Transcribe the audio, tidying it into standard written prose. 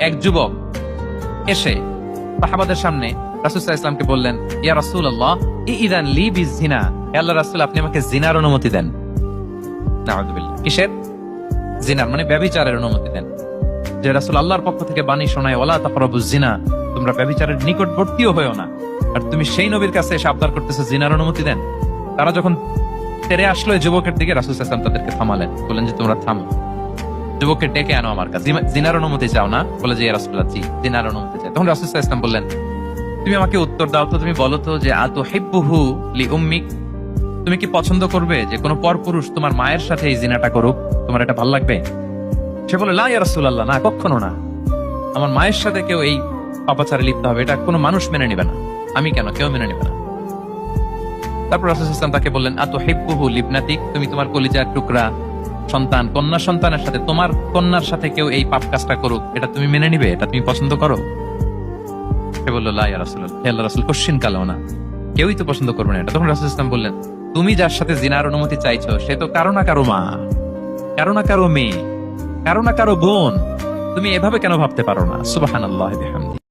এক যুবক এসে সাহাবাদের সামনে রাসূল সাল্লাল্লাহু আলাইহি ওয়াসাল্লামকে বললেন, ইয়া রাসূলুল্লাহ ইযান লি বিজিনা, হে আল্লাহর রাসূল আপনি আমাকে জিনার অনুমতি দেন। নাউযুবিল্লাহ, কিসের? জিনার মানে ব্যভিচারের অনুমতি দেন। যে রাসূল আল্লাহর পক্ষ থেকে বাণী শোনায়, ওয়ালা তাকরাবুজ জিনা, তোমরা ব্যভিচারের নিকটবর্তীও হয়ো না, আর তুমি সেই নবীর কাছে এসে আবদার করতেছো জিনার অনুমতি দেন। তারা যখন তেরে আসলো এই যুবকের দিকে, রাসূল সাল্লাল্লাহু আলাইহি ওয়াসাল্লাম তাদেরকে থামালেন, বললেন যে তোমরা থামো, যুবককে ডেকে আনো আমার কাছে। জিনার অনুমতি চাও না? বলে যে ইয়া রাসূলুল্লাহ জি জিনার অনুমতি চাই। তখন রাসূল সাল্লাল্লাহু আলাইহি ওয়াসাল্লাম বললেন, তুমি আমাকে উত্তর দাও তো, তুমি বলো তো যে আতুহিব্বুহু লিউম্মিক, তুমি কি পছন্দ করবে যে কোনো পরপুরুষ তোমার মায়ের সাথে এই জিনাটা করুক? তোমার এটা ভালো লাগবে? সে বলে, লা ইয়া রাসূলুল্লাহ, না কখনো না, আমার মায়ের সাথে কেউ এই পাপাচারে লিপ্ত হবে এটা কোনো মানুষ মেনে নেবে না। আমি কেন, কেউ মেনে নেবে না। তারপর রাসূল সাল্লাল্লাহু আলাইহি ওয়াসাল্লাম তাকে বললেন, আতুহিব্বুহু লিবনাতিক, তুমি তোমার কলিজার টুকরা সন্তান, কন্যা সন্তানের সাথে, তোমার কন্যার সাথে কেউ এই পাপ কাজটা করুক, এটা তুমি মেনে নিবে? এটা তুমি পছন্দ করো? সে বলল, লা ইয়া রাসূলুল্লাহ, হে আল্লাহর রাসূল কোশ্চিন কালেও না, কেউই তো পছন্দ করবে না এটা। তখন রাসূল সাল্লাল্লাহু আলাইহি ওয়াসাল্লাম বললেন, তুমি যার সাথে জিনার অনুমতি চাইছো সে তো কারো না কারো মা, কারো না কারো মেয়ে, কারো না কারো বোন, তুমি এভাবে কেন ভাবতে পারো না? সুবহানাল্লাহি ওয়া বিহামদিহি।